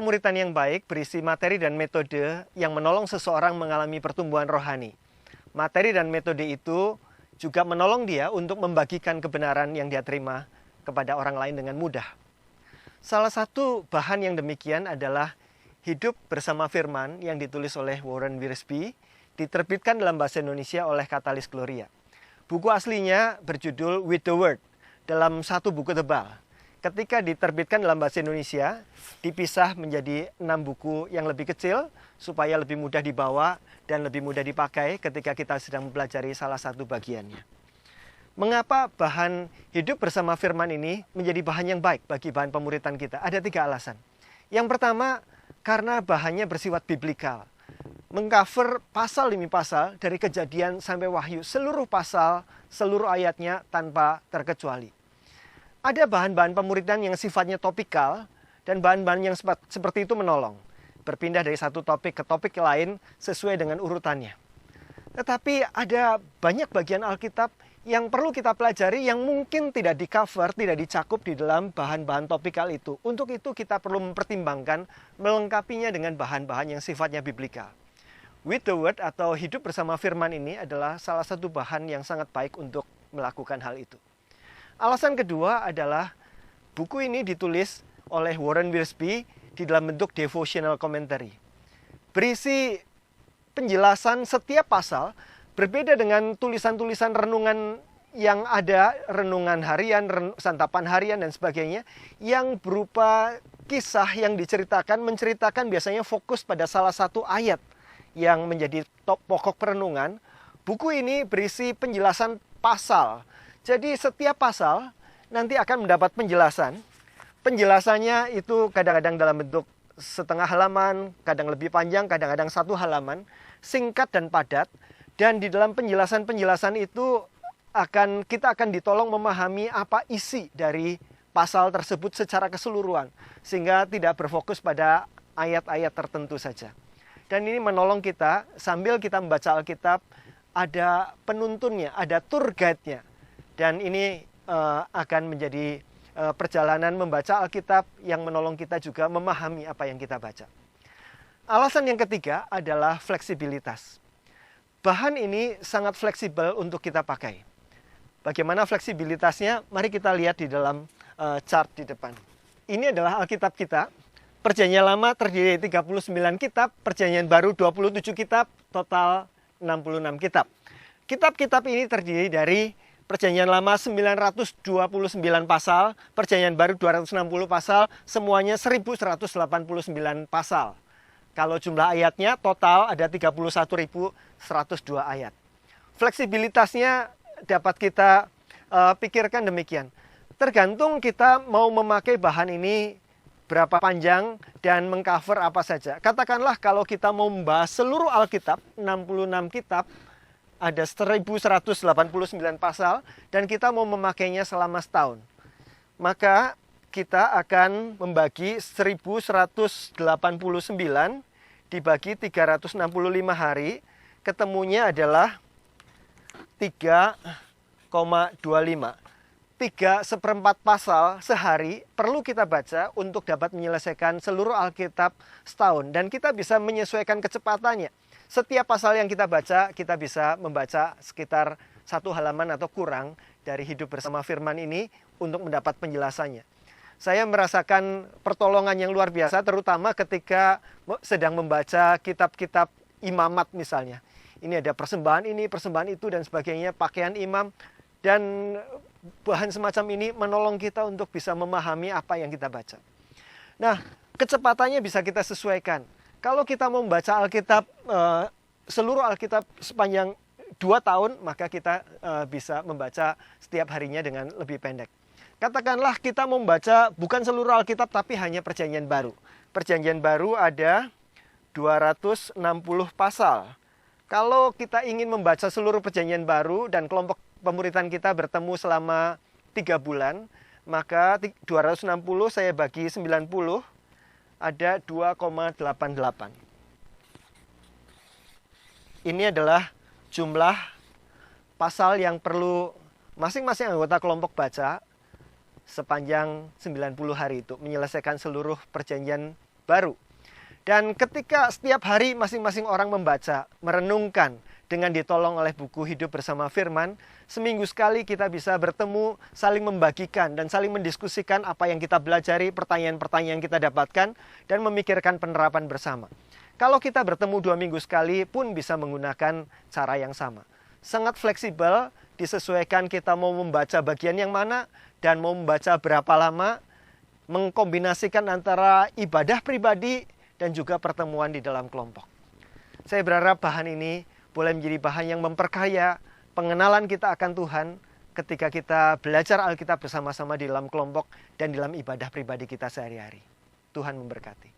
pemuritan yang baik berisi materi dan metode yang menolong seseorang mengalami pertumbuhan rohani. Materi dan metode itu juga menolong dia untuk membagikan kebenaran yang dia terima kepada orang lain dengan mudah. Salah satu bahan yang demikian adalah Hidup Bersama Firman yang ditulis oleh Warren Wiersbe, diterbitkan dalam bahasa Indonesia oleh Katalis Gloria. Buku aslinya berjudul With the Word, dalam satu buku tebal. Ketika diterbitkan dalam bahasa Indonesia, dipisah menjadi 6 buku yang lebih kecil supaya lebih mudah dibawa dan lebih mudah dipakai ketika kita sedang mempelajari salah satu bagiannya. Mengapa bahan Hidup Bersama Firman ini menjadi bahan yang baik bagi bahan pemuritan kita? Ada 3 alasan. Yang pertama, karena bahannya bersifat biblikal. Mengcover pasal demi pasal dari Kejadian sampai Wahyu, seluruh pasal, seluruh ayatnya tanpa terkecuali. Ada bahan-bahan pemuritan yang sifatnya topikal dan bahan-bahan yang seperti itu menolong. Berpindah dari satu topik ke topik lain sesuai dengan urutannya. Tetapi ada banyak bagian Alkitab yang perlu kita pelajari yang mungkin tidak di-cover, tidak dicakup di dalam bahan-bahan topikal itu. Untuk itu kita perlu mempertimbangkan, melengkapinya dengan bahan-bahan yang sifatnya biblikal. With the Word atau Hidup Bersama Firman ini adalah salah satu bahan yang sangat baik untuk melakukan hal itu. Alasan kedua adalah buku ini ditulis oleh Warren Wiersbe di dalam bentuk devotional commentary. Berisi penjelasan setiap pasal berbeda dengan tulisan-tulisan renungan yang ada, renungan harian, santapan harian dan sebagainya, yang berupa kisah yang menceritakan biasanya fokus pada salah satu ayat yang menjadi pokok perenungan. Buku ini berisi penjelasan pasal. Jadi setiap pasal nanti akan mendapat penjelasan. Penjelasannya itu kadang-kadang dalam bentuk setengah halaman, kadang lebih panjang, kadang-kadang 1 halaman, singkat dan padat. Dan di dalam penjelasan-penjelasan itu kita akan ditolong memahami apa isi dari pasal tersebut secara keseluruhan. Sehingga tidak berfokus pada ayat-ayat tertentu saja. Dan ini menolong kita sambil kita membaca Alkitab, ada penuntunnya, ada tour guide-nya. Dan ini akan menjadi perjalanan membaca Alkitab yang menolong kita juga memahami apa yang kita baca. Alasan yang ketiga adalah fleksibilitas. Bahan ini sangat fleksibel untuk kita pakai. Bagaimana fleksibilitasnya? Mari kita lihat di dalam chart di depan. Ini adalah Alkitab kita. Perjanjian Lama terdiri dari 39 kitab, Perjanjian Baru 27 kitab, total 66 kitab. Kitab-kitab ini terdiri dari Perjanjian Lama 929 pasal, Perjanjian Baru 260 pasal, semuanya 1189 pasal. Kalau jumlah ayatnya total ada 31.102 ayat. Fleksibilitasnya dapat kita pikirkan demikian. Tergantung kita mau memakai bahan ini berapa panjang dan mengcover apa saja. Katakanlah kalau kita mau membahas seluruh Alkitab, 66 kitab, ada 1189 pasal, dan kita mau memakainya selama setahun. Maka kita akan membagi 1189 dibagi 365 hari, ketemunya adalah 3,25. 3/4 pasal sehari perlu kita baca untuk dapat menyelesaikan seluruh Alkitab setahun. Dan kita bisa menyesuaikan kecepatannya. Setiap pasal yang kita baca, kita bisa membaca sekitar 1 halaman atau kurang dari Hidup Bersama Firman ini untuk mendapat penjelasannya. Saya merasakan pertolongan yang luar biasa, terutama ketika sedang membaca kitab-kitab imamat misalnya. Ini ada persembahan ini, persembahan itu, dan sebagainya, pakaian imam. Dan bahan semacam ini menolong kita untuk bisa memahami apa yang kita baca. Nah, kecepatannya bisa kita sesuaikan. Kalau kita mau membaca Alkitab, seluruh Alkitab sepanjang 2 tahun, maka kita bisa membaca setiap harinya dengan lebih pendek. Katakanlah kita mau membaca bukan seluruh Alkitab, tapi hanya Perjanjian Baru. Perjanjian Baru ada 260 pasal. Kalau kita ingin membaca seluruh Perjanjian Baru dan kelompok pemuritan kita bertemu selama 3 bulan, maka 260 saya bagi 90, ada 2,88. Ini adalah jumlah pasal yang perlu masing-masing anggota kelompok baca sepanjang 90 hari itu, menyelesaikan seluruh Perjanjian baru. Dan ketika setiap hari masing-masing orang membaca, merenungkan, dengan ditolong oleh buku Hidup Bersama Firman, seminggu sekali kita bisa bertemu, saling membagikan dan saling mendiskusikan apa yang kita pelajari, pertanyaan-pertanyaan yang kita dapatkan, dan memikirkan penerapan bersama. Kalau kita bertemu 2 minggu sekali pun bisa menggunakan cara yang sama. Sangat fleksibel, disesuaikan kita mau membaca bagian yang mana dan mau membaca berapa lama, mengkombinasikan antara ibadah pribadi dan juga pertemuan di dalam kelompok. Saya berharap bahan ini boleh menjadi bahan yang memperkaya pengenalan kita akan Tuhan ketika kita belajar Alkitab bersama-sama di dalam kelompok dan dalam ibadah pribadi kita sehari-hari. Tuhan memberkati.